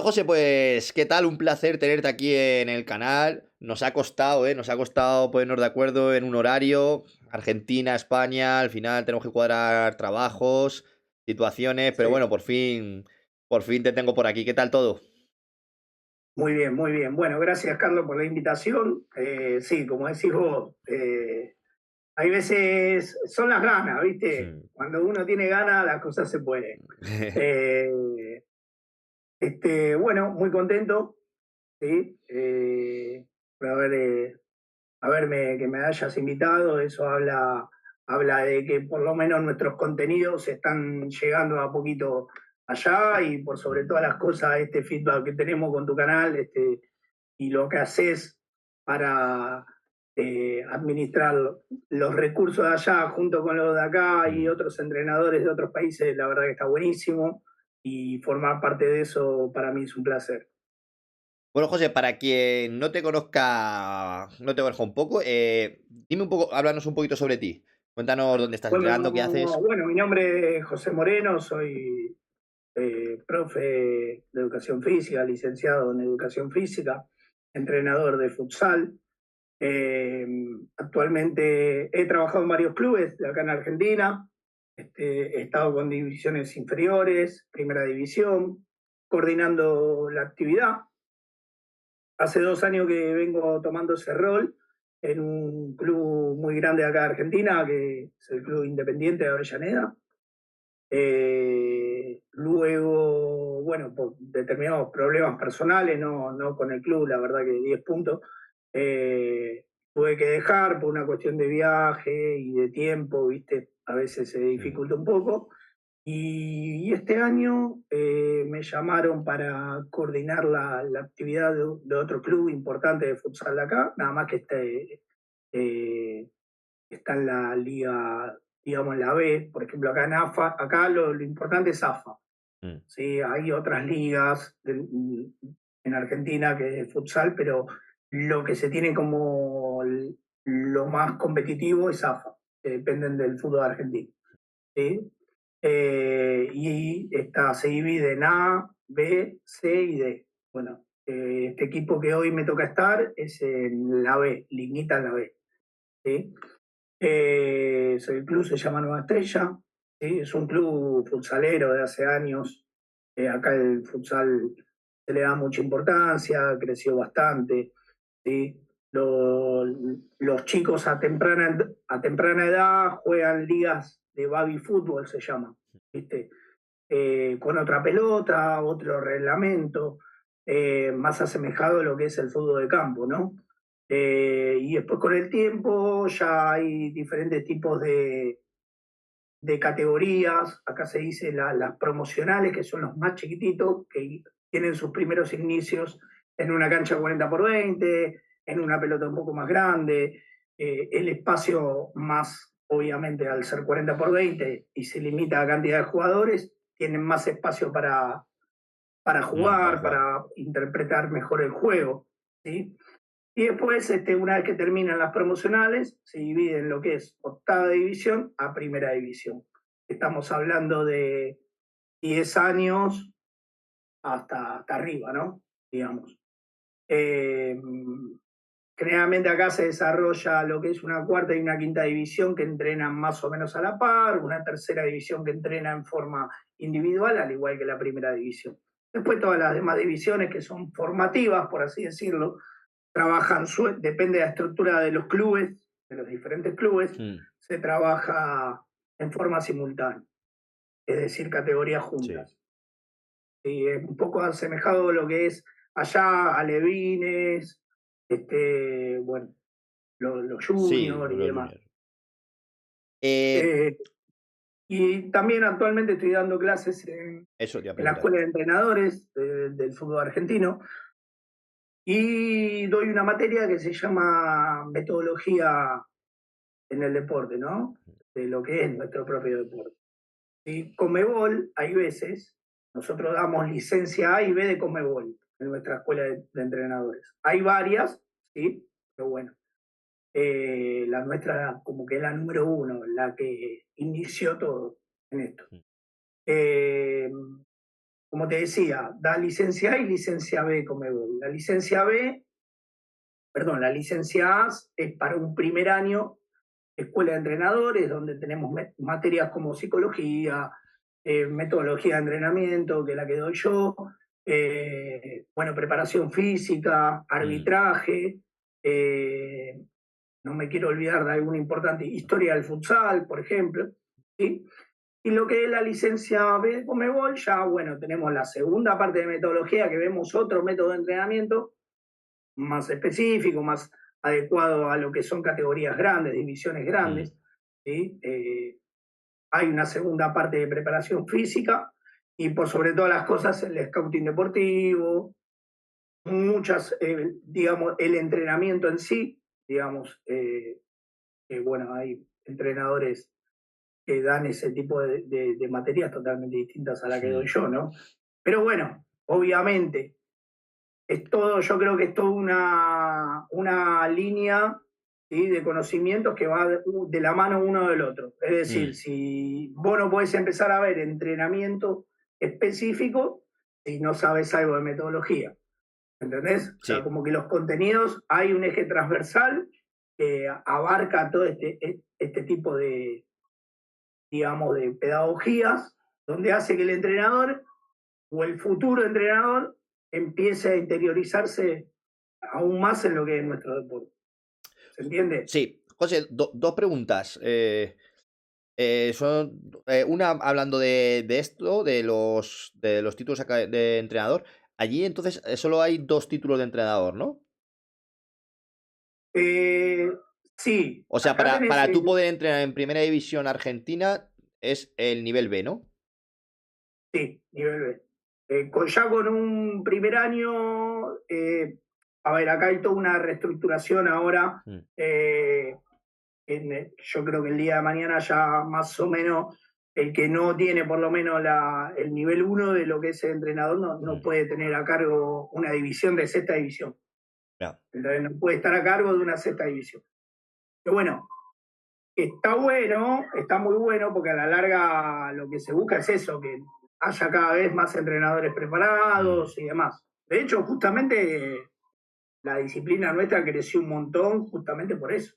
Bueno, José, pues, ¿qué tal? Un placer tenerte aquí en el canal. Nos ha costado, ¿eh? Nos ha costado ponernos de acuerdo en un horario. Argentina, España, al final tenemos que cuadrar trabajos, situaciones, pero Sí, bueno, por fin te tengo por aquí. ¿Qué tal todo? muy bien, muy bien. Bueno, gracias, Carlos, por la invitación. Sí, como decís vos, hay veces son las ganas, ¿viste? Cuando uno tiene ganas, las cosas se pueden. Eh, bueno, muy contento, ¿sí? Por que me hayas invitado. Eso habla de que por lo menos nuestros contenidos están llegando a poquito allá y por sobre todas las cosas, este feedback que tenemos con tu canal, y lo que haces para administrar los recursos de allá junto con los de acá y otros entrenadores de otros países, la verdad que está buenísimo y formar parte de eso para mí es un placer. Bueno, José, para quien no te conozca un poco, dime un poco, háblanos un poquito sobre ti. Cuéntanos dónde estás Bueno, entrenando, qué haces. bueno, mi nombre es José Moreno, soy profe de educación física, licenciado en educación física, entrenador de futsal. Eh, Actualmente he trabajado en varios clubes de acá en Argentina. He estado con divisiones inferiores, primera división, coordinando la actividad. Hace 2 años que vengo tomando ese rol en un club muy grande acá de Argentina, que es el Club Independiente de Avellaneda. Luego, bueno, por determinados problemas personales, no con el club, la verdad que 10 puntos, tuve que dejar por una cuestión de viaje y de tiempo, ¿viste? A veces se dificulta un poco. Y este año me llamaron para coordinar la actividad de otro club importante de futsal de acá, nada más que eh, está en la liga, digamos, en la B. Por ejemplo, acá en AFA, acá lo importante es AFA. Mm. ¿Sí? Hay otras ligas en Argentina que es futsal, pero lo que se tiene como lo más competitivo es AFA, que dependen del fútbol argentino. ¿Sí? Y se divide en A, B, C y D. Bueno, este equipo que hoy me toca estar es en la B, limita en la B. ¿Sí? El club se llama Nueva Estrella, ¿sí? Es un club futsalero de hace años. Acá el futsal se le da mucha importancia, creció bastante. ¿Sí? Los chicos a temprana edad juegan ligas de baby fútbol, se llama, ¿viste? Con otra pelota, otro reglamento, más asemejado a lo que es el fútbol de campo, ¿no? Y después con el tiempo ya hay diferentes tipos de categorías. Acá se dice las promocionales, que son los más chiquititos, que tienen sus primeros inicios en una cancha 40x20, en una pelota un poco más grande. El espacio más, obviamente, al ser 40x20 y se limita a cantidad de jugadores, tienen más espacio para Para jugar, jugar. para interpretar mejor el juego. ¿Sí? Y después, una vez que terminan las promocionales, se divide en lo que es octava división a primera división. Estamos hablando de 10 años hasta arriba, ¿no? Digamos. Eh, Generalmente acá se desarrolla lo que es una cuarta y una quinta división que entrenan más o menos a la par, una tercera división que entrena en forma individual, al igual que la primera división. Después todas las demás divisiones que son formativas, por así decirlo, depende de la estructura de los clubes, de los diferentes clubes, Mm. se trabaja en forma simultánea, es decir, categorías Sí. juntas. Y es un poco asemejado a lo que es allá, alevines, bueno, los Sí, juniors y los demás. juniors. Eh, Eh, y también actualmente estoy dando clases Eso te iba a en la preguntar. Escuela de Entrenadores del fútbol argentino y doy una materia que se llama metodología en el deporte, ¿no? De lo que es nuestro propio deporte. Y Conmebol, hay veces, nosotros damos licencia A y B de Conmebol en nuestra escuela de entrenadores. Hay varias, sí, pero bueno, la nuestra como que es la número uno, la que inició todo en esto. Eh, como te decía, da licencia A y licencia B Conmebol. La licencia B, perdón, la licencia A es para un primer año, escuela de entrenadores, donde tenemos materias como psicología, metodología de entrenamiento, que la que doy yo, bueno, preparación física, arbitraje, no me quiero olvidar de alguna importante, historia del futsal, por ejemplo, ¿sí? Y lo que es la licencia B de Conmebol, ya, bueno, tenemos la segunda parte de metodología, que vemos otro método de entrenamiento más específico, más adecuado a lo que son categorías grandes, divisiones grandes, ¿sí? Hay una segunda parte de preparación física y por sobre todas las cosas el scouting deportivo, muchas, digamos, el entrenamiento en sí, digamos, bueno, hay entrenadores que dan ese tipo de materias totalmente distintas a la que doy yo, ¿no? Pero bueno, obviamente, es todo, yo creo que es toda una línea, ¿sí?, de conocimientos que va de la mano uno del otro. Es decir, si vos no podés empezar a ver entrenamiento específico si no sabes algo de metodología, ¿entendés? O sea, Sí. como que los contenidos, hay un eje transversal que abarca todo este tipo de, digamos, de pedagogías, donde hace que el entrenador o el futuro entrenador empiece a interiorizarse aún más en lo que es nuestro deporte. ¿Se entiende? Sí. José, dos preguntas. Una hablando de esto, de los títulos de entrenador. Allí entonces solo hay dos títulos de entrenador, ¿no? Eh, sí, O sea, acá tenés para tú poder entrenar en primera división argentina es el nivel B, ¿no? sí, nivel B. Ya con un primer año, a ver, acá hay toda una reestructuración ahora. Mm. Yo creo que el día de mañana ya más o menos el que no tiene por lo menos el nivel 1 de lo que es el entrenador no puede tener a cargo una división de sexta división. Ya. Entonces no puede estar a cargo de una sexta división. Pero bueno, está bueno, está muy bueno, porque a la larga lo que se busca es eso, que haya cada vez más entrenadores preparados y demás. De hecho, justamente la disciplina nuestra creció un montón justamente por eso.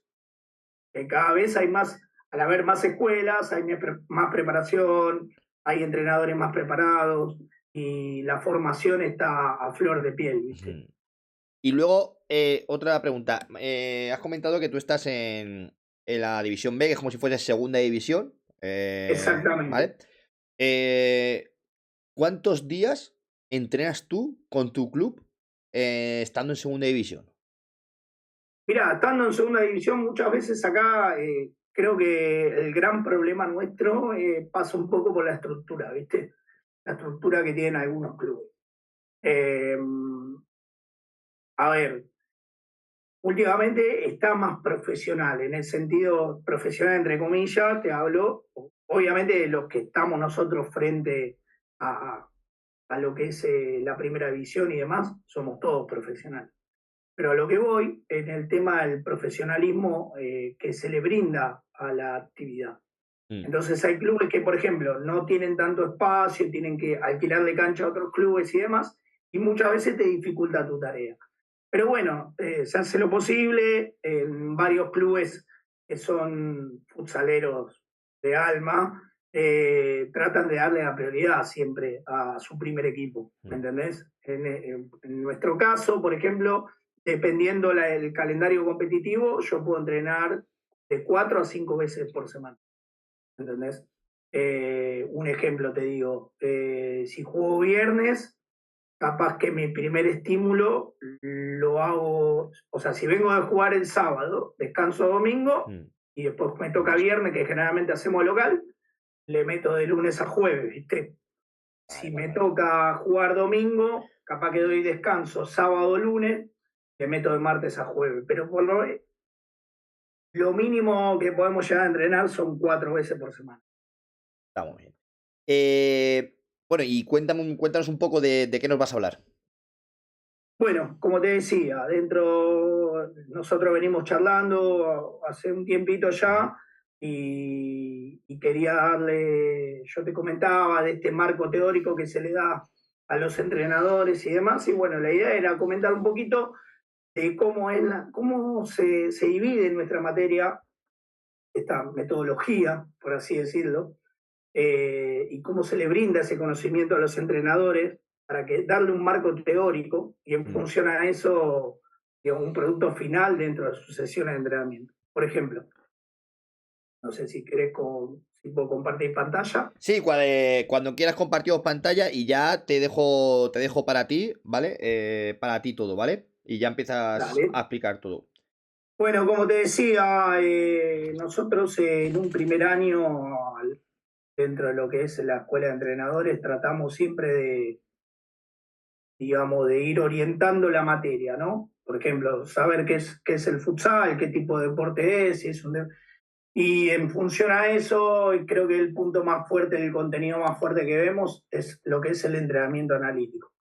Que cada vez hay más, al haber más escuelas, hay más preparación, hay entrenadores más preparados y la formación está a flor de piel, ¿viste? Y luego, otra pregunta. Has comentado que tú estás en la división B, que es como si fuese segunda división. Exactamente. ¿Vale? ¿Cuántos días entrenas tú con tu club estando en segunda división? Mira, estando en segunda división, muchas veces acá creo que el gran problema nuestro pasa un poco por la estructura, ¿viste? La estructura que tienen algunos clubes. Eh, a ver, últimamente está más profesional, en el sentido profesional, entre comillas, te hablo, obviamente, de los que estamos nosotros frente a lo que es la primera división y demás, somos todos profesionales. Pero a lo que voy, en el tema del profesionalismo que se le brinda a la actividad. Entonces hay clubes que, por ejemplo, no tienen tanto espacio, tienen que alquilarle cancha a otros clubes y demás, y muchas veces te dificulta tu tarea. Pero bueno, se hace lo posible, en varios clubes que son futsaleros de alma, tratan de darle la prioridad siempre a su primer equipo, ¿me entendés? En nuestro caso, por ejemplo, dependiendo el calendario competitivo, yo puedo entrenar de 4 a 5 veces por semana, ¿entendés? Un ejemplo te digo, si juego viernes, capaz que mi primer estímulo lo hago, o sea, si vengo de jugar el sábado, descanso domingo y después me toca viernes, que generalmente hacemos local, le meto de lunes a jueves, ¿viste? Si me toca jugar domingo, capaz que doy descanso sábado, lunes, le meto de martes a jueves, pero por lo mínimo que podemos llegar a entrenar son 4 veces por semana. Está muy bien. Bueno, y cuéntanos un poco de qué nos vas a hablar. Bueno, como te decía, nosotros venimos charlando hace un tiempito ya y quería darle, yo te comentaba de este marco teórico que se le da a los entrenadores y demás. Y bueno, la idea era comentar un poquito de cómo se divide en nuestra materia esta metodología, por así decirlo, y cómo se le brinda ese conocimiento a los entrenadores para darle un marco teórico y en Mm. función a eso, digamos, un producto final dentro de sus sesiones de entrenamiento. Por ejemplo, no sé si querés si puedo compartir pantalla. Sí, cuando quieras compartimos pantalla y ya te dejo para ti, ¿vale? Para ti todo, ¿vale? Y ya empiezas Dale. a explicar todo. Bueno, como te decía, nosotros en un primer año, dentro de lo que es la escuela de entrenadores, tratamos siempre digamos, de ir orientando la materia, ¿no? Por ejemplo, saber qué es el futsal, qué tipo de deporte es, si es y en función a eso, creo que el punto más fuerte, el contenido más fuerte que vemos es lo que es el entrenamiento analítico.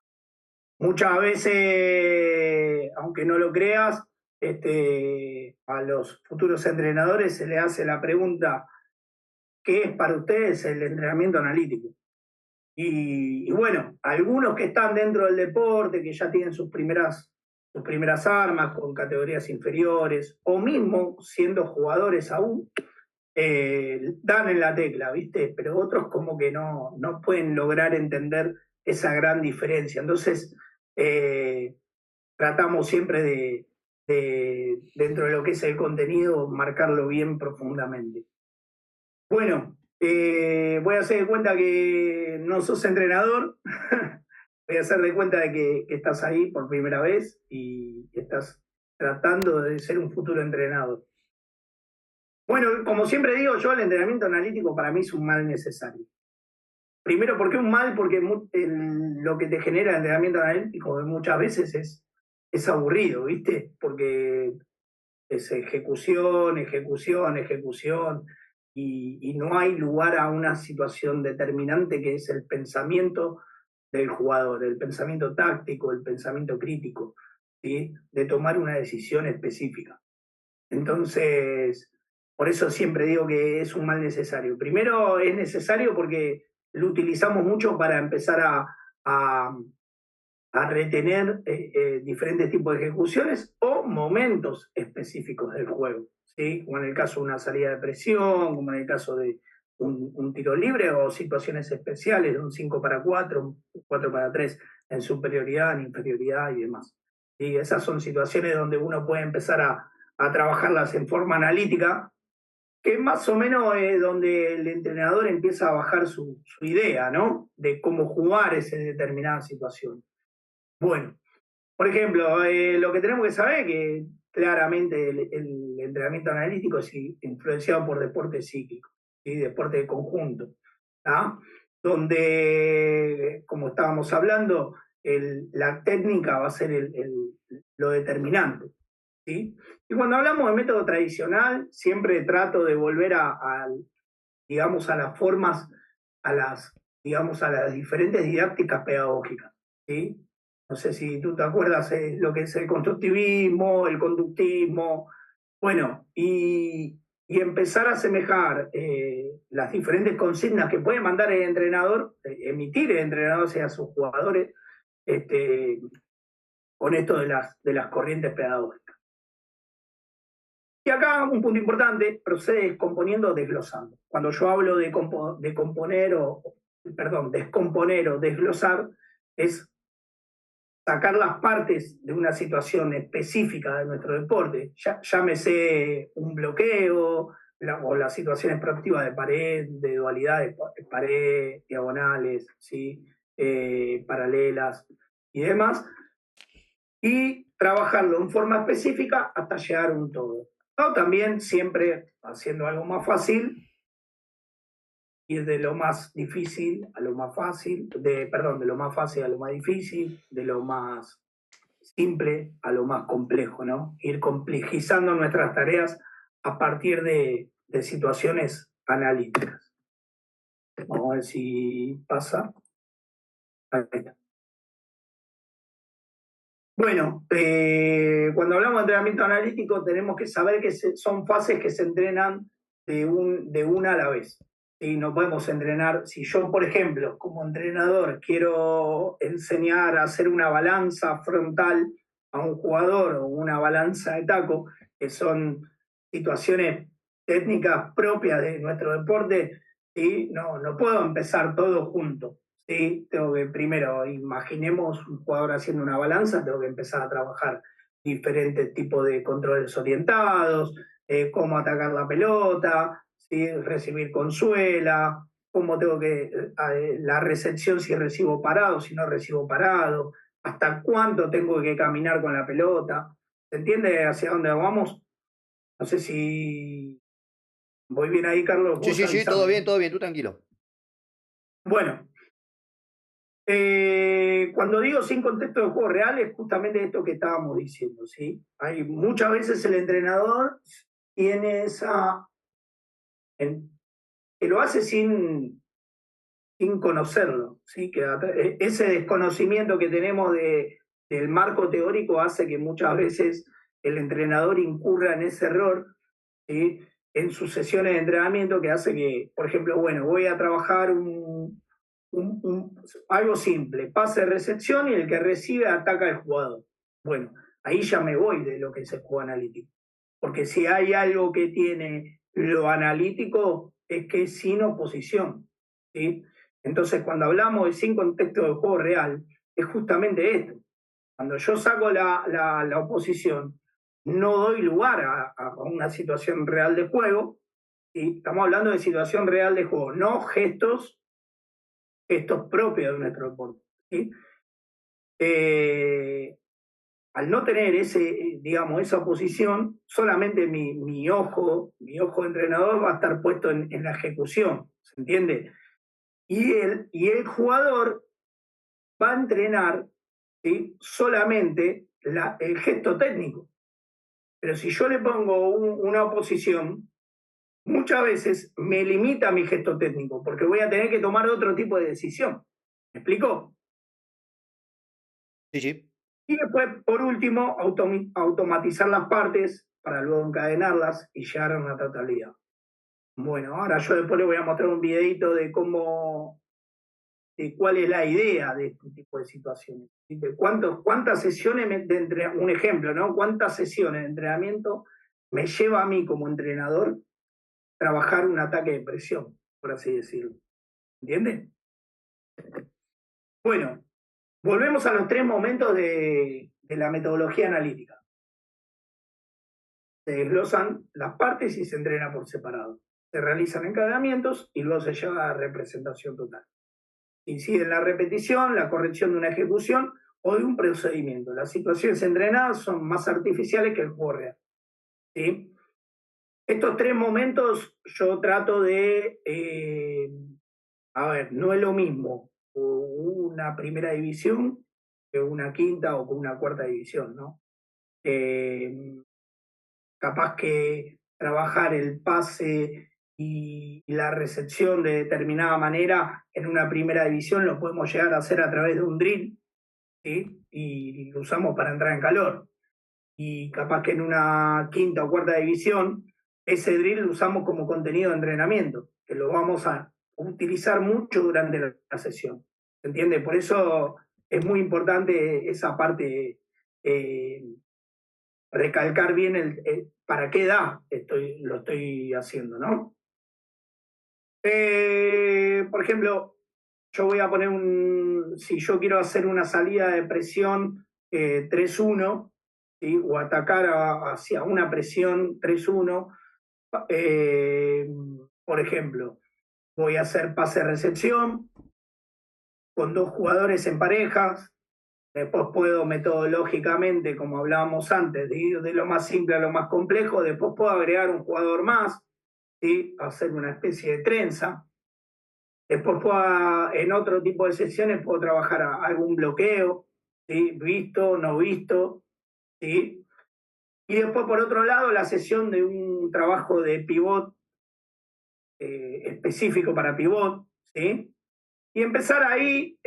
Muchas veces, aunque no lo creas, a los futuros entrenadores se les hace la pregunta, ¿qué es para ustedes el entrenamiento analítico? Y bueno, algunos que están dentro del deporte, que ya tienen sus primeras armas con categorías inferiores, o mismo siendo jugadores aún, dan en la tecla, ¿viste? Pero otros como que no pueden lograr entender esa gran diferencia. Entonces, eh, tratamos siempre dentro de lo que es el contenido, marcarlo bien profundamente. Bueno, voy a hacer de cuenta que no sos entrenador, voy a hacer de cuenta de que estás ahí por primera vez y que estás tratando de ser un futuro entrenador. Bueno, como siempre digo yo, el entrenamiento analítico para mí es un mal necesario. Primero, ¿por qué un mal? Porque lo que te genera el entrenamiento analítico muchas veces es aburrido, ¿viste? Porque es ejecución, ejecución, ejecución, y no hay lugar a una situación determinante que es el pensamiento del jugador, el pensamiento táctico, el pensamiento crítico, ¿sí? De tomar una decisión específica. Entonces, por eso siempre digo que es un mal necesario. Primero es necesario porque lo utilizamos mucho para empezar a, a retener diferentes tipos de ejecuciones o momentos específicos del juego, ¿sí? Como en el caso de una salida de presión, como en el caso de un tiro libre o situaciones especiales de un 5 para 4, un 4 para 3 en superioridad, en inferioridad y demás. Y esas son situaciones donde uno puede empezar a trabajarlas en forma analítica, que es más o menos donde el entrenador empieza a bajar su idea, ¿no? De cómo jugar esa determinada situación. Bueno, por ejemplo, lo que tenemos que saber es que claramente el entrenamiento analítico es influenciado por deportes cíclicos, ¿sí? Deporte de conjunto, ¿tá? Donde, como estábamos hablando, la técnica va a ser lo determinante. ¿Sí? Y cuando hablamos de método tradicional, siempre trato de volver digamos, a las formas, digamos, a las diferentes didácticas pedagógicas. ¿Sí? No sé si tú te acuerdas lo que es el constructivismo, el conductismo, bueno, y empezar a asemejar las diferentes consignas que puede mandar el entrenador, emitir el entrenador hacia sus jugadores, este, con esto de las corrientes pedagógicas. Y acá un punto importante, procede descomponiendo o desglosando. Cuando yo hablo de componer perdón, descomponer o desglosar, es sacar las partes de una situación específica de nuestro deporte, llámese un bloqueo, o las situaciones proactivas de pared, de dualidad de pared, diagonales, ¿sí? Paralelas y demás, y trabajarlo en forma específica hasta llegar a un todo. O también siempre haciendo algo más fácil, ir de lo más difícil a lo más fácil, perdón, de lo más fácil a lo más difícil, de lo más simple a lo más complejo, ¿no? Ir complejizando nuestras tareas a partir de situaciones analíticas. Vamos a ver si pasa. Ahí está. Bueno, cuando hablamos de entrenamiento analítico tenemos que saber que son fases que se entrenan de una a la vez. ¿sí? No podemos entrenar. Si yo, por ejemplo, como entrenador, quiero enseñar a hacer una balanza frontal a un jugador o una balanza de taco, que son situaciones técnicas propias de nuestro deporte, ¿sí? No puedo empezar todo junto. ¿Sí? Tengo que primero, imaginemos un jugador haciendo una balanza, tengo que empezar a trabajar diferentes tipos de controles orientados, cómo atacar la pelota, ¿sí? Recibir con suela, cómo tengo que, la recepción si recibo parado, si no recibo parado, hasta cuánto tengo que caminar con la pelota. ¿Se entiende hacia dónde vamos? No sé si voy bien ahí, Carlos, Sí, vos sí, sí, avisame. todo bien, tú tranquilo. Bueno, cuando digo sin contexto de juego real es justamente esto que estábamos diciendo, ¿sí? Hay muchas veces el entrenador tiene que lo hace sin conocerlo, ¿sí? Ese desconocimiento que tenemos del marco teórico hace que muchas veces el entrenador incurra en ese error, ¿sí? En sus sesiones de entrenamiento que hace que, por ejemplo, bueno, voy a trabajar algo simple, pase de recepción y el que recibe ataca al jugador. Bueno, ahí ya me voy de lo que es el juego analítico. Porque si hay algo que tiene lo analítico es que es sin oposición, ¿sí? Entonces, cuando hablamos de sin contexto de juego real, es justamente esto. Cuando yo saco la oposición, no doy lugar a una situación real de juego, y estamos hablando de situación real de juego, no gestos propios de nuestro deporte, ¿sí? Eh, Al no tener digamos, esa oposición, solamente mi ojo de entrenador va a estar puesto en la ejecución, ¿se entiende? Y el jugador va a entrenar, ¿sí? Solamente el gesto técnico. Pero si yo le pongo una oposición, muchas veces me limita mi gesto técnico, porque voy a tener que tomar otro tipo de decisión. ¿Me explico? Sí, sí. Y después, por último, automatizar las partes para luego encadenarlas y llegar a una totalidad. Bueno, ahora yo después le voy a mostrar un videito de cuál es la idea de este tipo de situaciones. De cuántas sesiones de entrenamiento, un ejemplo, ¿no? ¿Cuántas sesiones de entrenamiento me lleva a mí como entrenador trabajar un ataque de presión, por así decirlo? ¿Entiendes? Bueno, volvemos a los 3 momentos de la metodología analítica. Se desglosan las partes y se entrena por separado. Se realizan encadenamientos y luego se lleva a representación total. Incide en la repetición, la corrección de una ejecución o de un procedimiento. Las situaciones entrenadas son más artificiales que el juego real, ¿sí? Estos 3 momentos yo trato a ver, no es lo mismo una primera división que una quinta o que una cuarta división, ¿no? Capaz que trabajar el pase y la recepción de determinada manera en una primera división lo podemos llegar a hacer a través de un drill, ¿sí? Y lo usamos para entrar en calor. Y capaz que en una quinta o cuarta división ese drill lo usamos como contenido de entrenamiento, que lo vamos a utilizar mucho durante la sesión. ¿Se entiende? Por eso es muy importante esa parte, recalcar bien para qué edad lo estoy haciendo, ¿no? Por ejemplo, yo voy a poner si yo quiero hacer una salida de presión 3-1, ¿sí? O atacar hacia una presión 3-1, eh, por ejemplo, voy a hacer pase-recepción con 2 jugadores en parejas. Después puedo metodológicamente, como hablábamos antes, de ir de lo más simple a lo más complejo. Después puedo agregar un jugador más, ¿sí? Hacer una especie de trenza. Después en otro tipo de sesiones puedo trabajar algún bloqueo, ¿sí? Visto, no visto, ¿sí? Y después, por otro lado, la sesión de un trabajo de pivot específico para pivot, ¿sí? Y empezar ahí,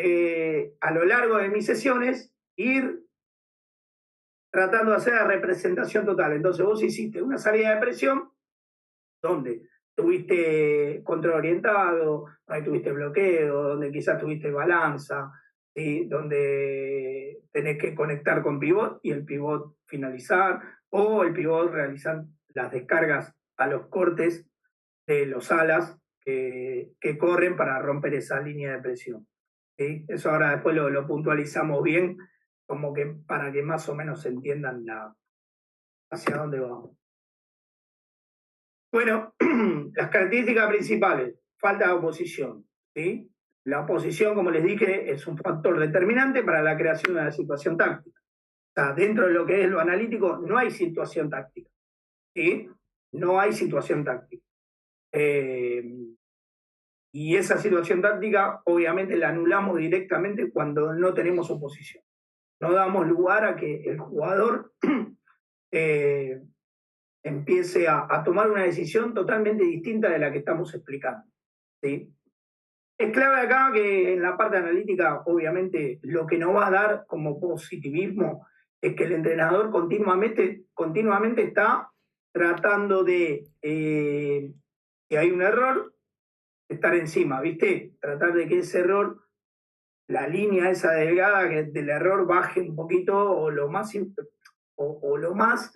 a lo largo de mis sesiones, ir tratando de hacer la representación total. Entonces vos hiciste una salida de presión, donde tuviste control orientado, donde tuviste bloqueo, donde quizás tuviste balanza, ¿sí? Donde tenés que conectar con pivot y el pivot finalizar, o el pivot realizar las descargas a los cortes de los alas que corren para romper esa línea de presión. ¿Sí? Eso ahora después lo puntualizamos bien, como que para que más o menos se entiendan hacia dónde vamos. Bueno, las características principales, falta de oposición. ¿Sí? La oposición, como les dije, es un factor determinante para la creación de una situación táctica. O sea, dentro de lo que es lo analítico, no hay situación táctica. ¿Sí? No hay situación táctica. Y esa situación táctica, obviamente, la anulamos directamente cuando no tenemos oposición. No damos lugar a que el jugador empiece a tomar una decisión totalmente distinta de la que estamos explicando. ¿Sí? Es clave acá que en la parte analítica, obviamente, lo que nos va a dar como positivismo es que el entrenador continuamente está tratando de, que hay un error, estar encima, ¿viste? Tratar de que ese error, la línea esa delgada que del error baje un poquito o lo más, lo más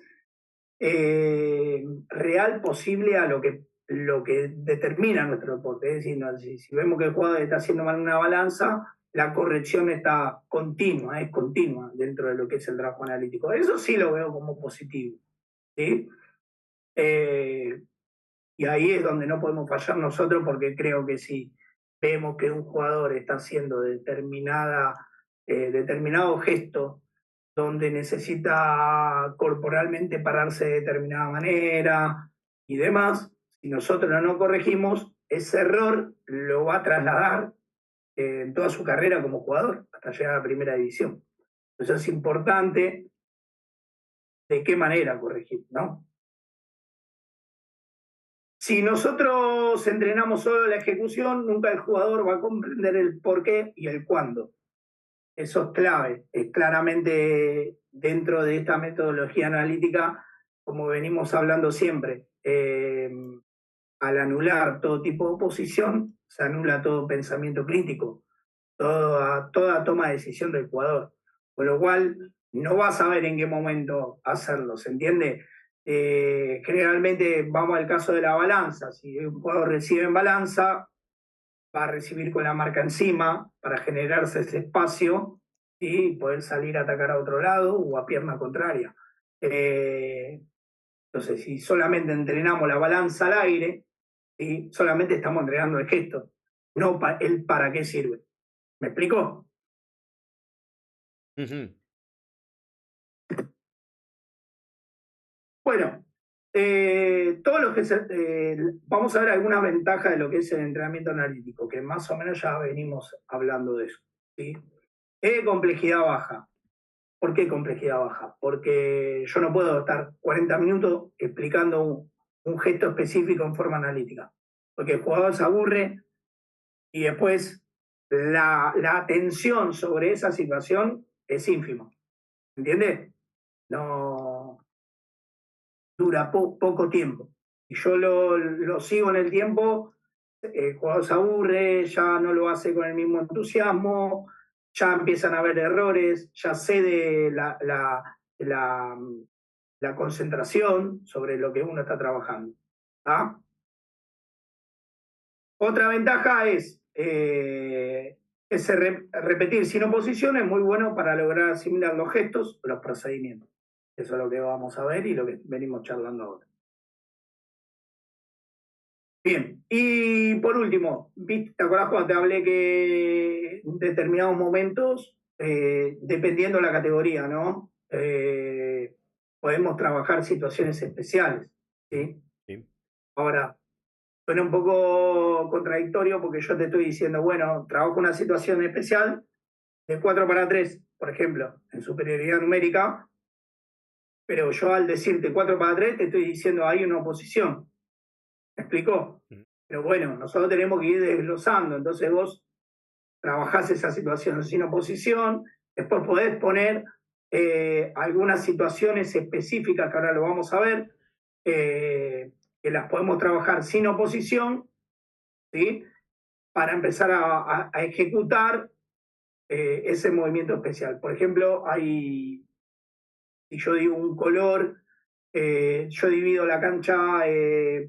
real posible a lo que determina nuestro deporte. Es decir, no, si vemos que el jugador está haciendo mal una balanza, la corrección está continua, es continua dentro de lo que es el trabajo analítico. Eso sí lo veo como positivo. ¿Sí? Y ahí es donde no podemos fallar nosotros, porque creo que si vemos que un jugador está haciendo determinado gesto donde necesita corporalmente pararse de determinada manera y demás, si nosotros no nos corregimos, ese error lo va a trasladar en toda su carrera como jugador hasta llegar a la primera división. Entonces es importante de qué manera corregir, ¿no? Si nosotros entrenamos solo la ejecución, nunca el jugador va a comprender el por qué y el cuándo. Eso es clave, es claramente dentro de esta metodología analítica, como venimos hablando siempre. Al anular todo tipo de oposición, se anula todo pensamiento crítico, toda toma de decisión del jugador. Con lo cual, no va a saber en qué momento hacerlo, ¿se entiende? Generalmente vamos al caso de la balanza. Si un jugador recibe en balanza, va a recibir con la marca encima para generarse ese espacio y poder salir a atacar a otro lado o a pierna contraria. Entonces, si solamente entrenamos la balanza al aire, ¿sí? Solamente estamos entrenando el gesto, no el para qué sirve. ¿Me explico? Bueno, todos los vamos a ver algunas ventajas de lo que es el entrenamiento analítico, que más o menos ya venimos hablando de eso. ¿Sí? Complejidad baja. ¿Por qué complejidad baja? Porque yo no puedo estar 40 minutos explicando un gesto específico en forma analítica, porque el jugador se aburre y después la atención sobre esa situación es ínfima. ¿Entiendes? No dura poco tiempo. Y yo lo sigo en el tiempo, el jugador se aburre, ya no lo hace con el mismo entusiasmo, ya empiezan a haber errores, ya cede la concentración sobre lo que uno está trabajando. ¿Ah? Otra ventaja es ese repetir sin oposición es muy bueno para lograr asimilar los gestos o los procedimientos. Eso es lo que vamos a ver y lo que venimos charlando ahora. Bien, y por último, ¿te acordás cuando te hablé que en determinados momentos, dependiendo de la categoría, ¿no? Podemos trabajar situaciones especiales, ¿sí? Sí. Ahora, suena un poco contradictorio porque yo te estoy diciendo, bueno, trabajo una situación especial de 4 para 3, por ejemplo, en superioridad numérica, pero yo al decirte 4 para 3 te estoy diciendo hay una oposición. ¿Me explicó? Pero bueno, nosotros tenemos que ir desglosando, entonces vos trabajás esa situación sin oposición, después podés poner algunas situaciones específicas que ahora lo vamos a ver, que las podemos trabajar sin oposición, ¿sí? Para empezar a ejecutar ese movimiento especial. Por ejemplo, si yo digo un color, yo divido la cancha,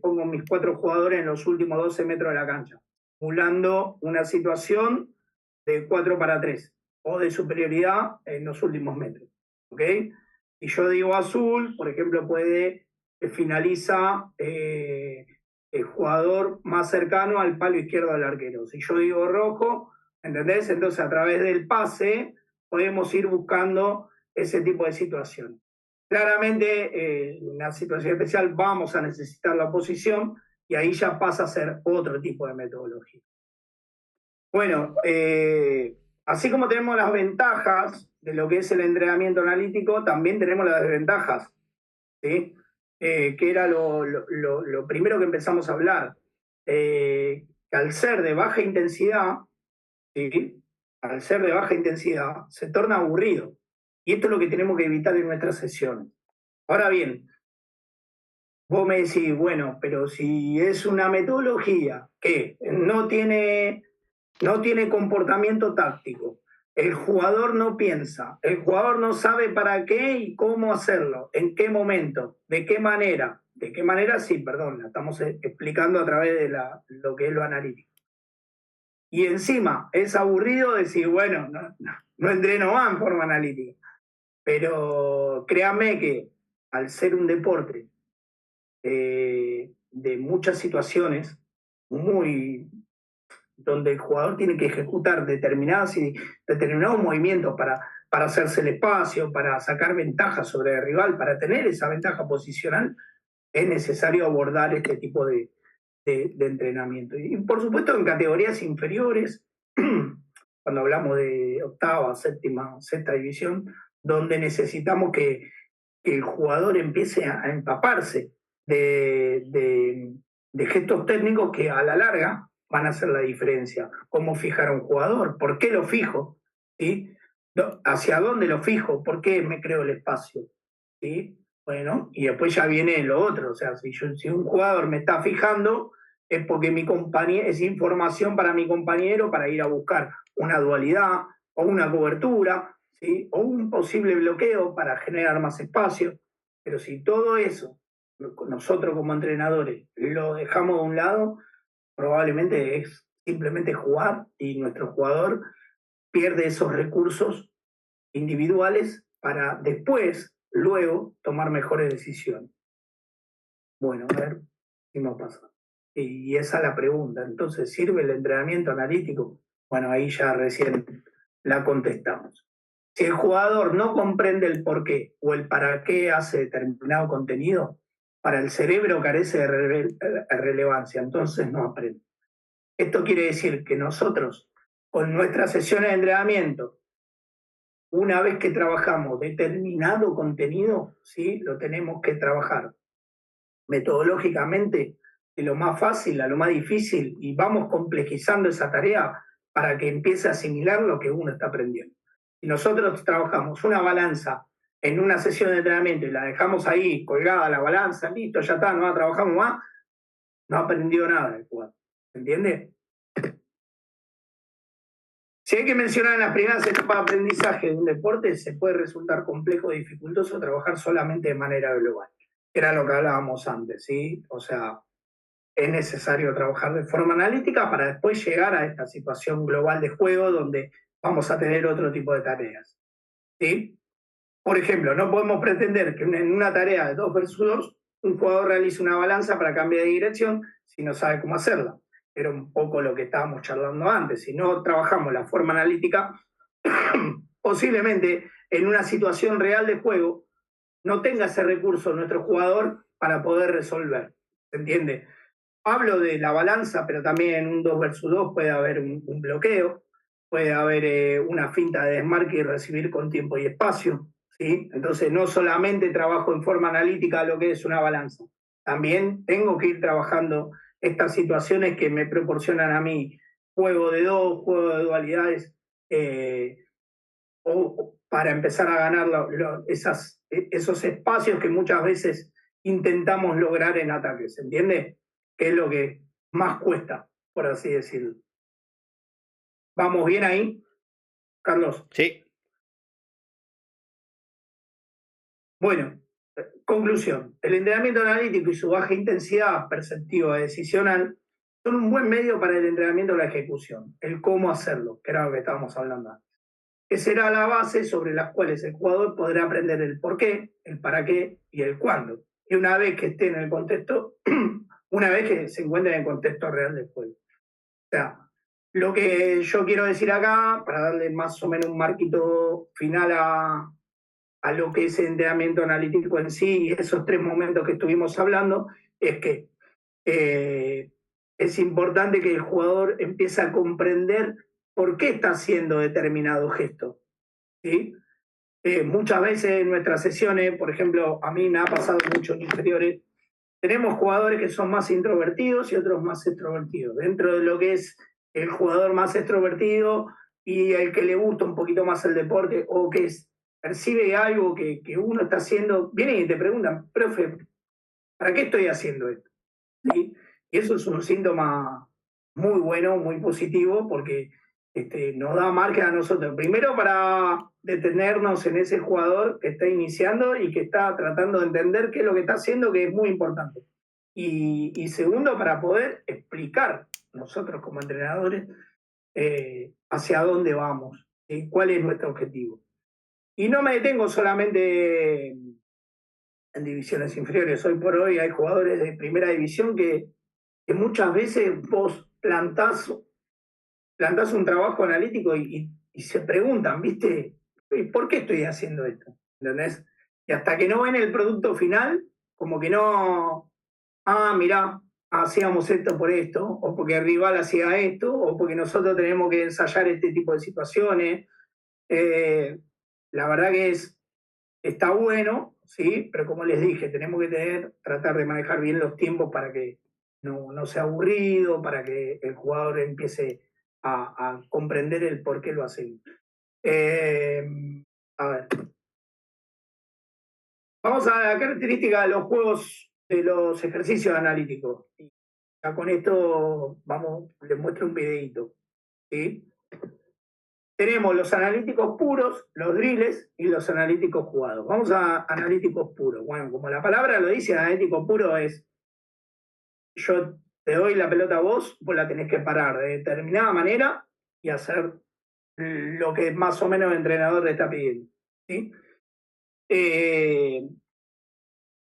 pongo mis 4 jugadores en los últimos 12 metros de la cancha, simulando una situación de 4 para 3 o de superioridad en los últimos metros. ¿Ok? Si yo digo azul, por ejemplo, finaliza el jugador más cercano al palo izquierdo del arquero. Si yo digo rojo, ¿entendés? Entonces a través del pase podemos ir buscando ese tipo de situaciones. Claramente, en una situación especial vamos a necesitar la oposición y ahí ya pasa a ser otro tipo de metodología. Bueno, así como tenemos las ventajas de lo que es el entrenamiento analítico, también tenemos las desventajas, ¿sí? Que era lo primero que empezamos a hablar. Que al ser de baja intensidad, ¿sí? Al ser de baja intensidad, se torna aburrido. Y esto es lo que tenemos que evitar en nuestras sesiones. Ahora bien, vos me decís, bueno, pero si es una metodología que no tiene comportamiento táctico, el jugador no piensa, el jugador no sabe para qué y cómo hacerlo, en qué momento, de qué manera. De qué manera, sí, perdón, la estamos explicando a través de lo que es lo analítico. Y encima es aburrido decir, bueno, no entreno más en forma analítica. Pero créame que al ser un deporte de muchas situaciones, donde el jugador tiene que ejecutar determinados movimientos para hacerse el espacio, para sacar ventaja sobre el rival, para tener esa ventaja posicional, es necesario abordar este tipo de entrenamiento. Y por supuesto en categorías inferiores, cuando hablamos de octava, séptima, sexta división, donde necesitamos que el jugador empiece a empaparse de gestos técnicos que a la larga van a hacer la diferencia. ¿Cómo fijar a un jugador? ¿Por qué lo fijo? ¿Sí? ¿Hacia dónde lo fijo? ¿Por qué me creo el espacio? ¿Sí? Bueno, y después ya viene lo otro. O sea, si un jugador me está fijando, es porque es información para mi compañero para ir a buscar una dualidad o una cobertura, ¿sí? O un posible bloqueo para generar más espacio. Pero si todo eso nosotros como entrenadores lo dejamos de un lado, probablemente es simplemente jugar y nuestro jugador pierde esos recursos individuales para después, luego, tomar mejores decisiones. Bueno, a ver si nos pasa. Y esa es la pregunta. Entonces, ¿sirve el entrenamiento analítico? Bueno, ahí ya recién la contestamos. Si el jugador no comprende el por qué o el para qué hace determinado contenido, para el cerebro carece de relevancia, entonces no aprende. Esto quiere decir que nosotros, con nuestras sesiones de entrenamiento, una vez que trabajamos determinado contenido, ¿sí? Lo tenemos que trabajar metodológicamente de lo más fácil a lo más difícil y vamos complejizando esa tarea para que empiece a asimilar lo que uno está aprendiendo. Si nosotros trabajamos una balanza en una sesión de entrenamiento y la dejamos ahí colgada la balanza, listo, ya está, no la trabajamos más, no aprendió nada del jugador. ¿Se entiende? Si hay que mencionar en las primeras etapas de aprendizaje de un deporte, se puede resultar complejo o dificultoso trabajar solamente de manera global. Era lo que hablábamos antes, ¿sí? O sea, es necesario trabajar de forma analítica para después llegar a esta situación global de juego donde vamos a tener otro tipo de tareas, ¿sí? Por ejemplo, no podemos pretender que en una tarea de 2 versus 2 un jugador realice una balanza para cambiar de dirección si no sabe cómo hacerla. Era un poco lo que estábamos charlando antes. Si no trabajamos la forma analítica, posiblemente en una situación real de juego no tenga ese recurso nuestro jugador para poder resolver. ¿Se entiende? Hablo de la balanza, pero también en un 2 versus 2 puede haber un bloqueo, puede haber una finta de desmarque y recibir con tiempo y espacio. ¿Sí? Entonces no solamente trabajo en forma analítica lo que es una balanza, también tengo que ir trabajando estas situaciones que me proporcionan a mí juego de dos, juego de dualidades, o para empezar a ganar esos espacios que muchas veces intentamos lograr en ataque, ¿se entiende? Que es lo que más cuesta, por así decirlo. ¿Vamos bien ahí, Carlos? Sí. Bueno, conclusión. El entrenamiento analítico y su baja intensidad perceptiva decisional son un buen medio para el entrenamiento de la ejecución, el cómo hacerlo, que era lo que estábamos hablando antes. Que será la base sobre las cuales el jugador podrá aprender el por qué, el para qué y el cuándo. Y una vez que esté en el contexto, una vez que se encuentre en el contexto real del juego. O sea, lo que yo quiero decir acá, para darle más o menos un marquito final a lo que es el entrenamiento analítico en sí y esos 3 momentos que estuvimos hablando, es que es importante que el jugador empiece a comprender por qué está haciendo determinado gesto. ¿Sí? Muchas veces en nuestras sesiones, por ejemplo, a mí me ha pasado mucho en inferiores, tenemos jugadores que son más introvertidos y otros más extrovertidos. Dentro de lo que es el jugador más extrovertido y el que le gusta un poquito más el deporte o que percibe algo que uno está haciendo, vienen y te preguntan, profe, ¿para qué estoy haciendo esto? ¿Sí? Y eso es un síntoma muy bueno, muy positivo, porque nos da margen a nosotros. Primero, para detenernos en ese jugador que está iniciando y que está tratando de entender qué es lo que está haciendo, que es muy importante. Y segundo, para poder explicar nosotros como entrenadores hacia dónde vamos, ¿sí? Cuál es nuestro objetivo. Y no me detengo solamente en divisiones inferiores. Hoy por hoy hay jugadores de primera división que muchas veces vos plantás un trabajo analítico y se preguntan, ¿viste? ¿Por qué estoy haciendo esto? ¿Entendés? Y hasta que no ven el producto final, como que no, mirá, hacíamos esto por esto, o porque el rival hacía esto, o porque nosotros tenemos que ensayar este tipo de situaciones. La verdad que está bueno, ¿sí? Pero como les dije, tenemos que tratar de manejar bien los tiempos para que no sea aburrido, para que el jugador empiece a comprender el por qué lo hace. A ver. Vamos a la característica de los juegos, de los ejercicios analíticos. Ya con esto les muestro un videito. ¿Sí? Tenemos los analíticos puros, los drills y los analíticos jugados. Vamos a analíticos puros. Bueno, como la palabra lo dice, analítico puro es: yo te doy la pelota a vos la tenés que parar de determinada manera y hacer lo que más o menos el entrenador le está pidiendo. ¿Sí?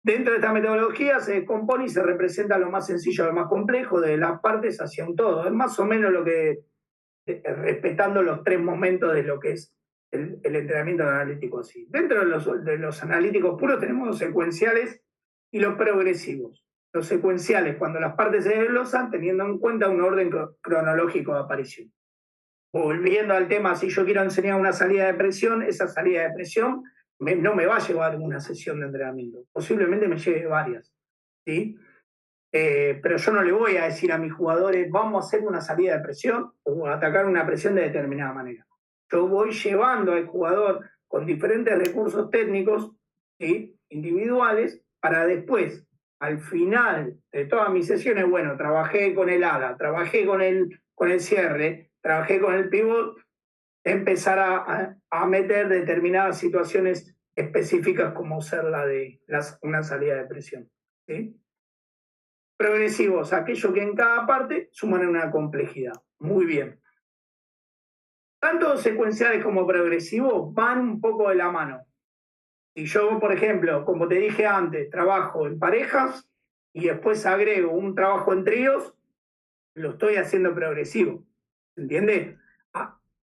Dentro de esta metodología se compone y se representa lo más sencillo, lo más complejo, de las partes hacia un todo. Es más o menos lo que, respetando los 3 momentos de lo que es el entrenamiento analítico así. Dentro de los analíticos puros tenemos los secuenciales y los progresivos. Los secuenciales, cuando las partes se desglosan, teniendo en cuenta un orden cronológico de aparición. Volviendo al tema, si yo quiero enseñar una salida de presión, esa salida de presión no me va a llevar una sesión de entrenamiento, posiblemente me lleve varias, ¿sí? Pero yo no le voy a decir a mis jugadores, vamos a hacer una salida de presión o atacar una presión de determinada manera. Yo voy llevando al jugador con diferentes recursos técnicos, ¿sí? Individuales, para después, al final de todas mis sesiones, bueno, trabajé con el ala, trabajé con el cierre, trabajé con el pivot, empezar a meter determinadas situaciones específicas como ser la de una salida de presión. ¿Sí? Progresivos, aquello que en cada parte suman una complejidad. Muy bien. Tanto secuenciales como progresivos van un poco de la mano. Si yo, por ejemplo, como te dije antes, trabajo en parejas y después agrego un trabajo en tríos, lo estoy haciendo progresivo. ¿Entiendes?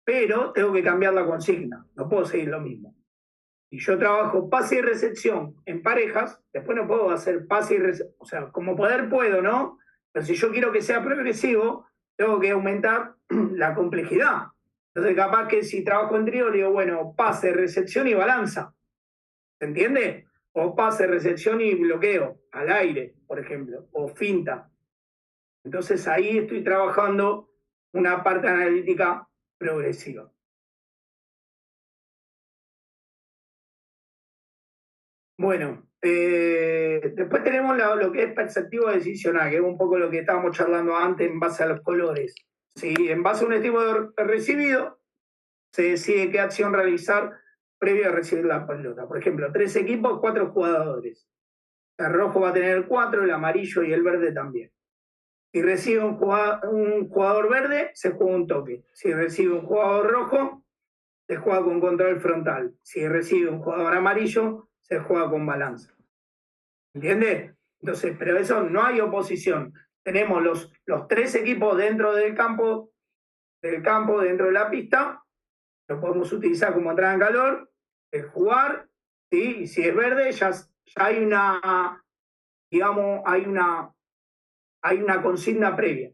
Pero tengo que cambiar la consigna. No puedo seguir lo mismo. Si yo trabajo pase y recepción en parejas, después no puedo hacer pase y recepción. O sea, como poder puedo, ¿no? Pero si yo quiero que sea progresivo, tengo que aumentar la complejidad. Entonces, capaz que si trabajo en trío, digo, bueno, pase, recepción y balanza. ¿Se entiende? O pase, recepción y bloqueo al aire, por ejemplo, o finta. Entonces ahí estoy trabajando una parte analítica progresiva. Bueno, Después tenemos lo que es perceptivo decisional, que es un poco lo que estábamos charlando antes en base a los colores. ¿Sí? En base a un estímulo recibido, se decide qué acción realizar previo a recibir la pelota. Por ejemplo, 3 equipos, 4 jugadores. El rojo va a tener 4, el amarillo y el verde también. Si recibe un jugador verde, se juega un toque. Si recibe un jugador rojo, se juega con control frontal. Si recibe un jugador amarillo, se juega con balanza. ¿Entiendes? Entonces, pero eso no hay oposición. Tenemos los 3 equipos dentro del campo, dentro de la pista. Lo podemos utilizar como entrada en calor, el jugar, ¿sí? Y si es verde, ya hay una, digamos, hay una consigna previa.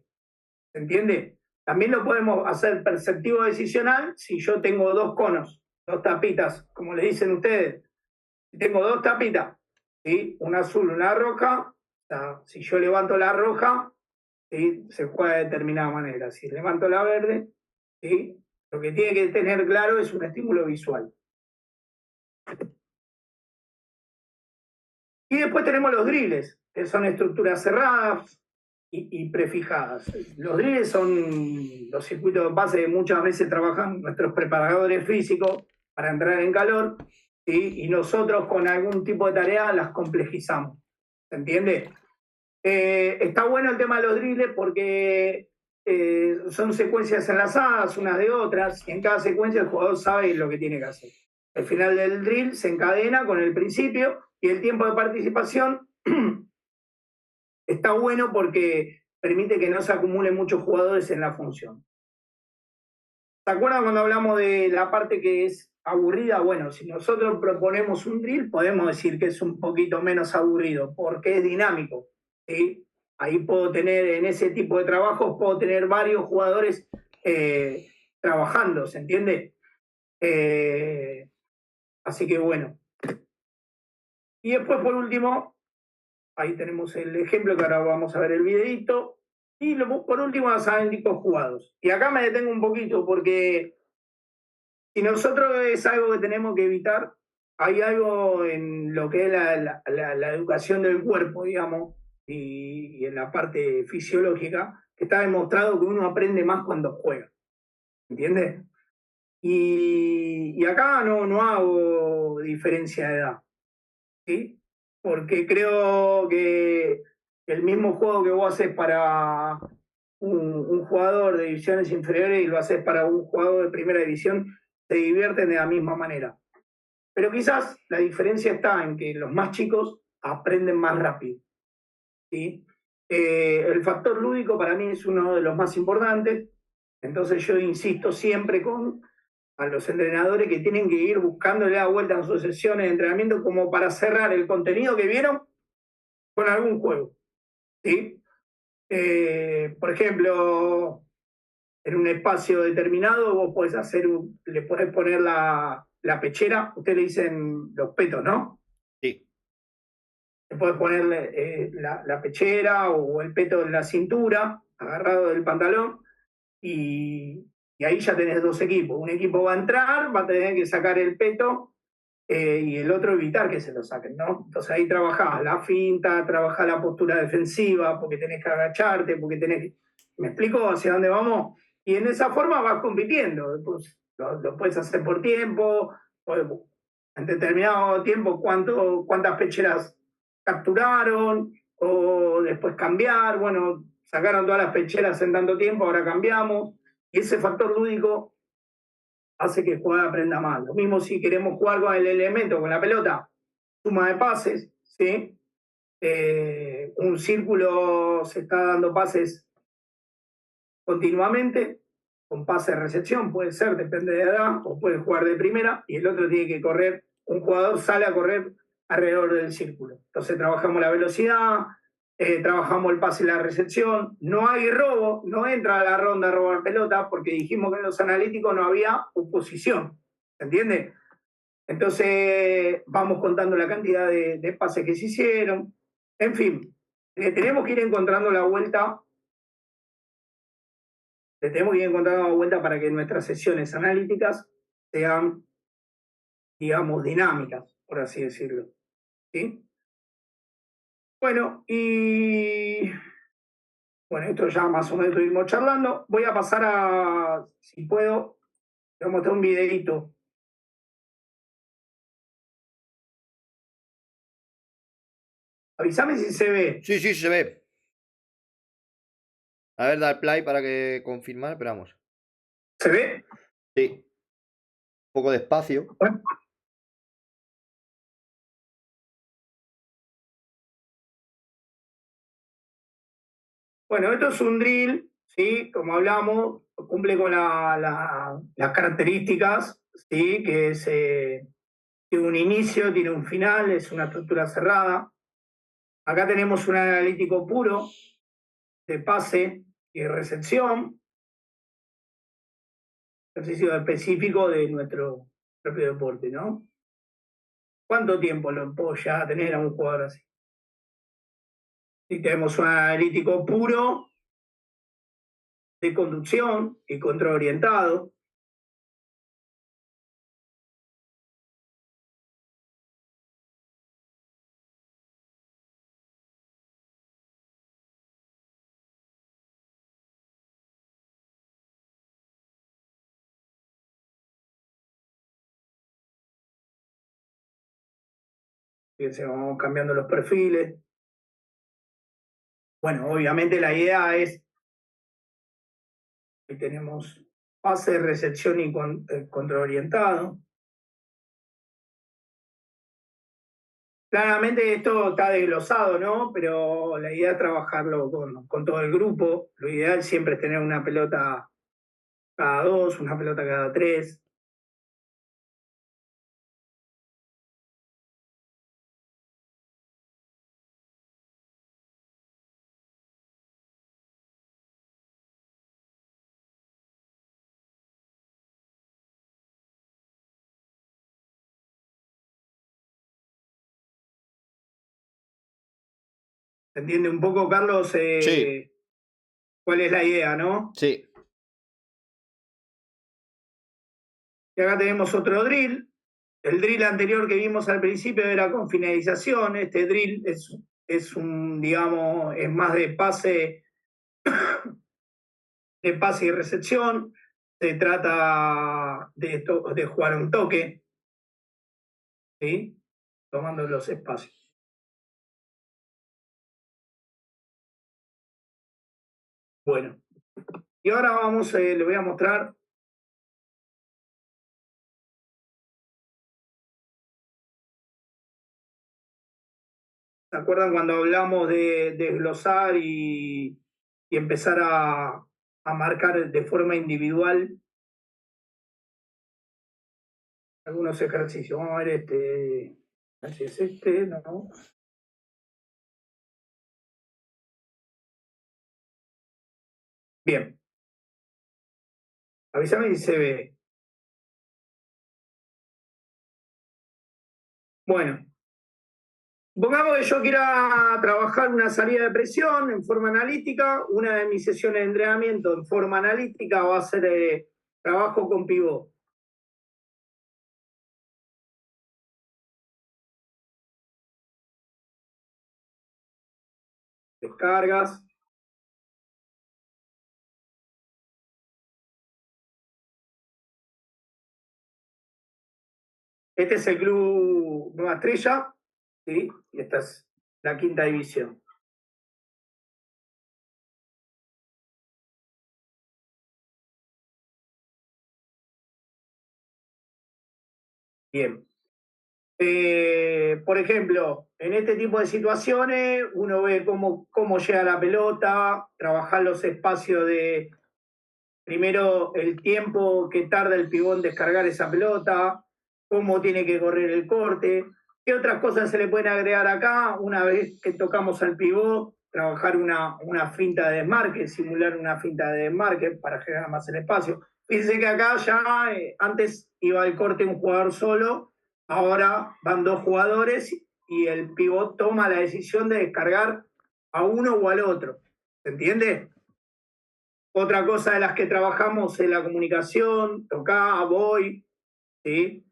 ¿Se entiende? También lo podemos hacer perceptivo decisional si yo tengo 2 conos, 2 tapitas, como le dicen ustedes. Si tengo 2 tapitas, ¿sí? Una azul, una roja, o sea, si yo levanto la roja, ¿sí? Se juega de determinada manera. Si levanto la verde, ¿sí? Lo que tiene que tener claro es un estímulo visual. Y después tenemos los drills, que son estructuras cerradas y prefijadas. Los drills son los circuitos de base que muchas veces trabajan nuestros preparadores físicos para entrar en calor, ¿sí? Y nosotros con algún tipo de tarea las complejizamos. ¿Se entiende? Está bueno el tema de los drills porque son secuencias enlazadas unas de otras, y en cada secuencia el jugador sabe lo que tiene que hacer. El final del drill se encadena con el principio y el tiempo de participación está bueno porque permite que no se acumulen muchos jugadores en la función. ¿Se acuerdan cuando hablamos de la parte que es aburrida? Bueno, si nosotros proponemos un drill, podemos decir que es un poquito menos aburrido porque es dinámico, ¿sí? Ahí puedo tener, en ese tipo de trabajos, puedo tener varios jugadores trabajando, ¿se entiende? Así que bueno. Y después, por último, ahí tenemos el ejemplo que ahora vamos a ver el videito. Y por último, los analíticos jugados. Y acá me detengo un poquito porque si nosotros es algo que tenemos que evitar, hay algo en lo que es la educación del cuerpo, digamos, y en la parte fisiológica, que está demostrado que uno aprende más cuando juega. ¿Entiendes? Y acá no hago diferencia de edad. ¿Sí? Porque creo que el mismo juego que vos haces para un jugador de divisiones inferiores y lo haces para un jugador de primera división, se divierten de la misma manera. Pero quizás la diferencia está en que los más chicos aprenden más rápido. ¿Sí? El factor lúdico para mí es uno de los más importantes, entonces yo insisto siempre a los entrenadores que tienen que ir buscándole la vuelta en sus sesiones de entrenamiento como para cerrar el contenido que vieron con algún juego. ¿Sí? Por ejemplo, en un espacio determinado vos podés le podés poner la pechera, ustedes le dicen los petos, ¿no? Sí. Le podés poner la pechera o el peto en la cintura, agarrado del pantalón, y ahí ya tenés 2 equipos. Un equipo va a entrar, va a tener que sacar el peto y el otro evitar que se lo saquen, ¿no? Entonces ahí trabajás la finta, trabajás la postura defensiva, porque tenés que agacharte, porque tenés que... ¿Me explico hacia dónde vamos? Y en esa forma vas compitiendo. Pues, lo puedes hacer por tiempo, en determinado tiempo cuántas pecheras capturaron, o después cambiar, bueno, sacaron todas las pecheras en tanto tiempo, ahora cambiamos. Y ese factor lúdico hace que el jugador aprenda más. Lo mismo si queremos jugar con el elemento, con la pelota, suma de pases, ¿sí? Un círculo se está dando pases continuamente, con pase de recepción, puede ser, depende de la edad, o puede jugar de primera, y el otro tiene que correr, un jugador sale a correr alrededor del círculo. Entonces trabajamos la velocidad, trabajamos el pase y la recepción, no hay robo, no entra a la ronda a robar pelota, porque dijimos que en los analíticos no había oposición, ¿se entiende? Entonces vamos contando la cantidad de pases que se hicieron, en fin, tenemos que ir encontrando la vuelta. Le tenemos que ir encontrando la vuelta para que nuestras sesiones analíticas sean, digamos, dinámicas, por así decirlo. ¿Sí? Bueno, esto ya más o menos estuvimos charlando. Voy a pasar a, si puedo, voy a mostrar un videito. Avísame si se ve. Sí, sí, se ve. A ver, dar play para que confirmar, esperamos. ¿Se ve? Sí, un poco despacio. Bueno, esto es un drill, ¿sí? Como hablamos, cumple con las características, ¿sí? Que es tiene un inicio, tiene un final, es una estructura cerrada. Acá tenemos un analítico puro de pase y recepción, ejercicio específico de nuestro propio deporte, ¿no? ¿Cuánto tiempo lo puedo ya tener a un jugador así? Si tenemos un analítico puro de conducción y control orientado, fíjense, vamos cambiando los perfiles. Bueno, obviamente la idea es que tenemos pase, recepción y control orientado. Claramente esto está desglosado, ¿no? Pero la idea es trabajarlo con todo el grupo. Lo ideal siempre es tener una pelota cada dos, una pelota cada tres. ¿Se entiende un poco, Carlos, Sí, cuál es la idea, no? sí. Y acá tenemos otro drill. El drill anterior que vimos al principio era con finalización. Este drill es un, digamos, es más de pase y recepción. Se trata de jugar un toque, ¿sí? Tomando los espacios. Bueno, y ahora vamos, le voy a mostrar. ¿Se acuerdan cuando hablamos de desglosar y empezar a marcar de forma individual algunos ejercicios? Vamos a ver así es ¿no? Bien, avísame si se ve. Bueno, supongamos que yo quiera trabajar una salida de presión en forma analítica. Una de mis sesiones de entrenamiento en forma analítica va a ser trabajo con pivot. Descargas. Este es el club Nueva Estrella, ¿sí? Y esta es la quinta división. Bien. Por ejemplo, en este tipo de situaciones uno ve cómo llega la pelota, trabajar los espacios de, primero, el tiempo que tarda el pibón en descargar esa pelota, cómo tiene que correr el corte, qué otras cosas se le pueden agregar acá una vez que tocamos al pivot, trabajar una finta de desmarque, simular una finta de desmarque para generar más el espacio. Fíjense que acá ya antes iba el corte un jugador solo, ahora van dos jugadores y el pivot toma la decisión de descargar a uno o al otro. ¿Se entiende? Otra cosa de las que trabajamos es la comunicación, tocá, voy, ¿sí?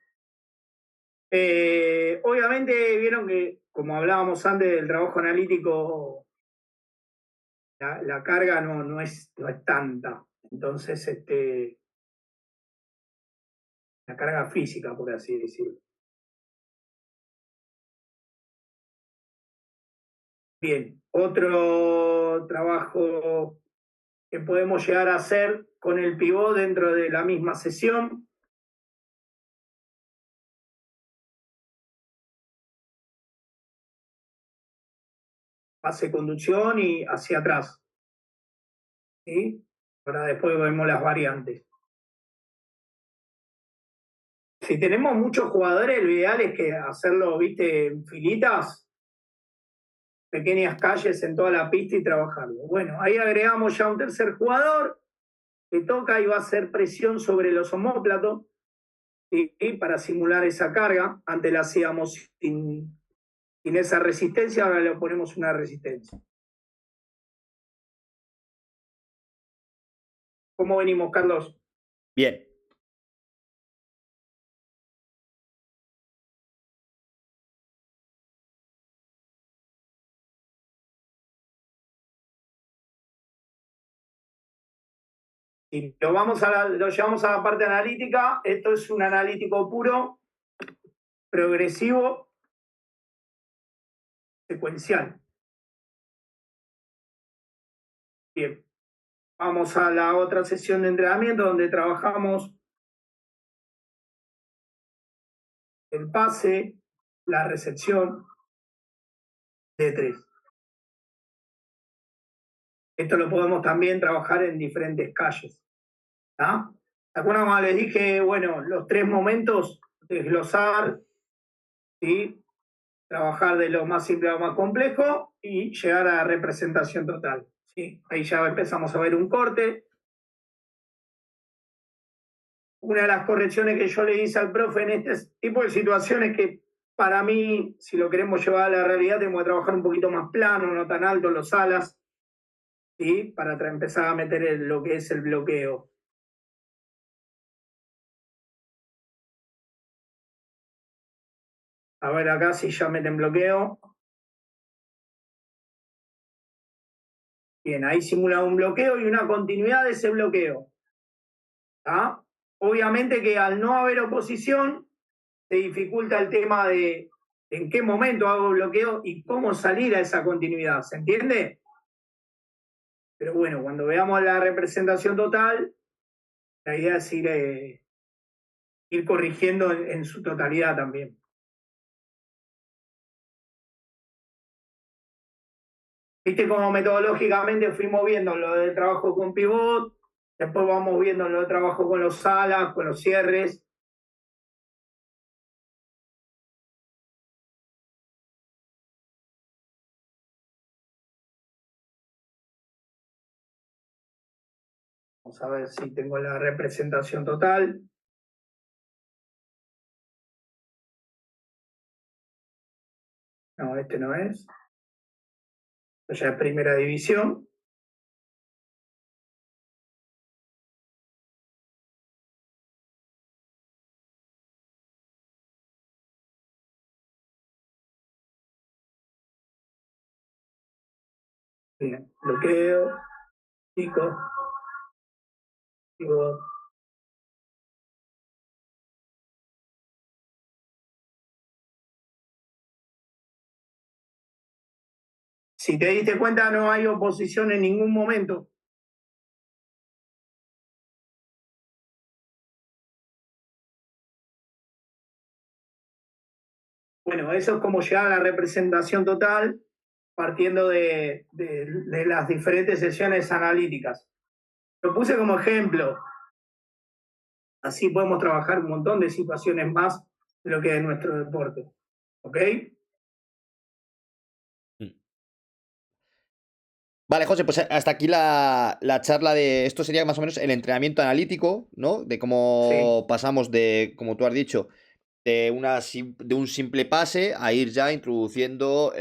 Obviamente vieron que, como hablábamos antes del trabajo analítico, la carga no es tanta. Entonces, la carga física, por así decirlo. Bien, otro trabajo que podemos llegar a hacer con el pivot dentro de la misma sesión. Hace conducción y hacia atrás. ¿Sí? Ahora después vemos las variantes. Si tenemos muchos jugadores, lo ideal es que hacerlo, viste, en filitas, pequeñas calles en toda la pista y trabajarlo. Bueno, ahí agregamos ya un tercer jugador que toca y va a hacer presión sobre los omóplatos, ¿sí? Para simular esa carga. Antes la hacíamos sin esa resistencia, ahora le ponemos una resistencia. ¿Cómo venimos, Carlos? Bien. Si lo llevamos a la parte analítica, esto es un analítico puro, progresivo, secuencial. Bien, vamos a la otra sesión de entrenamiento donde trabajamos el pase, la recepción de 3. Esto lo podemos también trabajar en diferentes calles. ¿Ah? ¿Se acuerdan cuando les dije, bueno, los 3 momentos, desglosar, ¿sí? Trabajar de lo más simple a lo más complejo y llegar a la representación total? ¿Sí? Ahí ya empezamos a ver un corte. Una de las correcciones que yo le hice al profe en este tipo de situaciones que para mí, si lo queremos llevar a la realidad, tenemos que trabajar un poquito más plano, no tan alto los alas, ¿sí? Para empezar a meter lo que es el bloqueo. A ver acá si ya meten bloqueo. Bien, ahí simula un bloqueo y una continuidad de ese bloqueo. ¿Ah? Obviamente que al no haber oposición, se dificulta el tema de en qué momento hago bloqueo y cómo salir a esa continuidad. ¿Se entiende? Pero bueno, cuando veamos la representación total, la idea es ir corrigiendo en su totalidad también. Viste cómo metodológicamente fuimos viendo lo del trabajo con pivot, después vamos viendo lo del trabajo con los alas, con los cierres. Vamos a ver si tengo la representación total. No, este no es. Esto ya es primera división. Bien, bloqueo, pico, pivot. Si te diste cuenta, no hay oposición en ningún momento. Bueno, eso es como llegar a la representación total partiendo de las diferentes sesiones analíticas. Lo puse como ejemplo. Así podemos trabajar un montón de situaciones más de lo que es nuestro deporte. ¿Ok? Vale, José, pues hasta aquí la charla de esto sería más o menos el entrenamiento analítico, ¿no? De Sí, cómo pasamos de, como tú has dicho, de un simple pase a ir ya introduciendo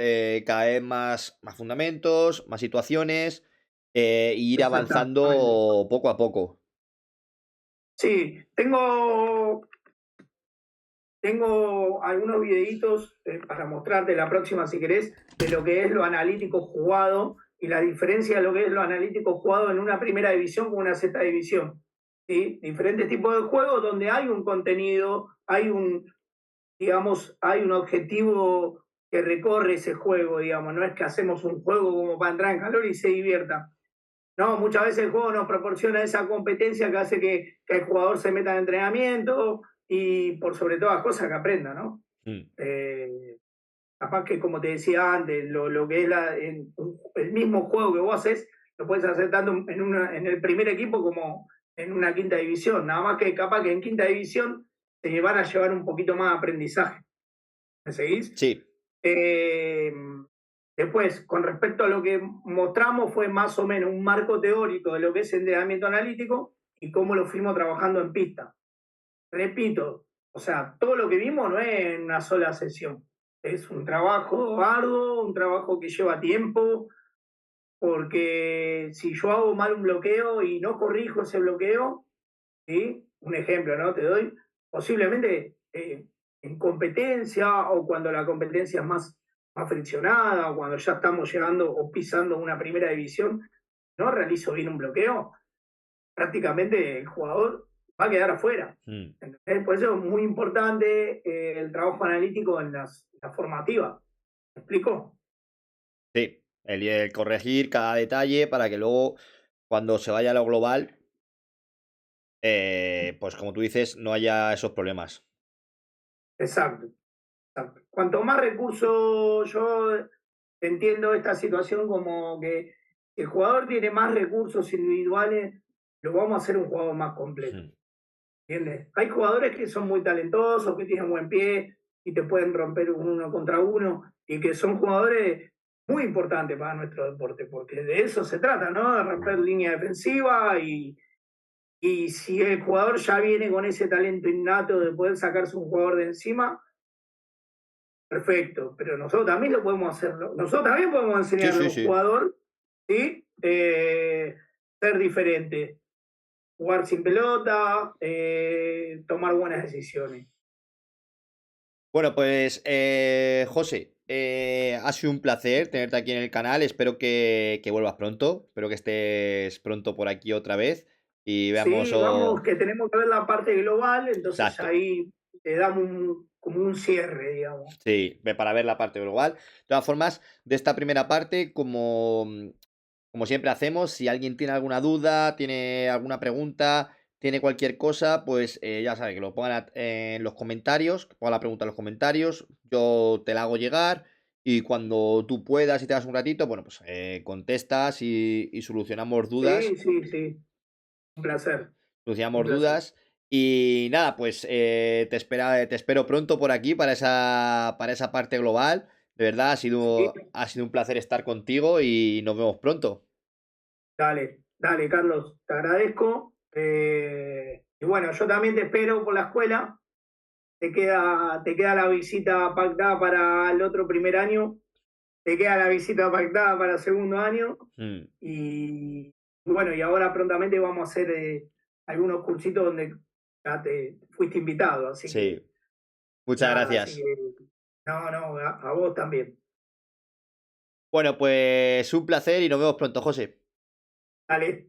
cada vez más fundamentos, más situaciones, e ir exactamente. avanzando poco a poco. Sí, tengo tengo algunos videitos para mostrarte la próxima si querés, de lo que es lo analítico jugado y la diferencia de lo que es lo analítico jugado en una primera división con una sexta división. ¿Sí? Diferentes tipos de juegos donde hay un contenido, digamos, hay un objetivo que recorre ese juego, digamos, no es que hacemos un juego como para entrar en calor y se divierta. No, muchas veces el juego nos proporciona esa competencia que hace que el jugador se meta en entrenamiento y por sobre todas las cosas que aprenda, ¿no? Capaz que, como te decía antes, lo que es el mismo juego que vos haces, lo puedes hacer tanto en el primer equipo como en una quinta división. Nada más que capaz que en quinta división te van a llevar un poquito más de aprendizaje. ¿Me seguís? Sí. Después, con respecto a lo que mostramos, fue más o menos un marco teórico de lo que es entrenamiento analítico y cómo lo fuimos trabajando en pista. Repito, o sea, todo lo que vimos no es en una sola sesión. Es un trabajo arduo, un trabajo que lleva tiempo, porque si yo hago mal un bloqueo y no corrijo ese bloqueo, ¿sí? Un ejemplo, ¿no? Te doy, posiblemente en competencia o cuando la competencia es más friccionada o cuando ya estamos llegando o pisando una primera división, no realizo bien un bloqueo, prácticamente el jugador va a quedar afuera. Por eso es muy importante el trabajo analítico en las formativas. ¿Me explico? Sí, el corregir cada detalle para que luego, cuando se vaya a lo global, pues como tú dices, no haya esos problemas. Exacto. Cuanto más recursos, yo entiendo esta situación como que el jugador tiene más recursos individuales, lo vamos a hacer un jugador más completo. ¿Entiendes? Hay jugadores que son muy talentosos, que tienen buen pie y te pueden romper uno contra uno y que son jugadores muy importantes para nuestro deporte, porque de eso se trata, ¿no? De romper línea defensiva y si el jugador ya viene con ese talento innato de poder sacarse un jugador de encima, perfecto, pero nosotros también lo podemos hacerlo. Nosotros también podemos enseñarle a un jugador, ¿sí? Ser diferente, jugar sin pelota, tomar buenas decisiones. Bueno, pues José, ha sido un placer tenerte aquí en el canal. Espero que vuelvas pronto. Espero que estés pronto por aquí otra vez y veamos. Sí, vamos, que tenemos que ver la parte global, entonces Exacto. ahí le damos como un cierre, digamos. Sí, para ver la parte global. De todas formas, de esta primera parte, como siempre hacemos, si alguien tiene alguna duda, tiene alguna pregunta, tiene cualquier cosa, pues ya sabe que lo pongan en los comentarios, que pongan la pregunta en los comentarios, yo te la hago llegar y cuando tú puedas y te das un ratito, bueno, pues contestas y solucionamos dudas. Sí, un placer. Solucionamos dudas. Y nada, pues te espero pronto por aquí para esa parte global. De verdad, Sí. ha sido un placer estar contigo y nos vemos pronto. Dale, Carlos, te agradezco. Y bueno, yo también te espero por la escuela. Te queda la visita pactada para el otro primer año. Te queda la visita pactada para el segundo año. Y bueno, y ahora prontamente vamos a hacer algunos cursitos donde ya te fuiste invitado. Así Sí. que. Muchas gracias. No, a vos también. Bueno, pues un placer y nos vemos pronto, José. Dale.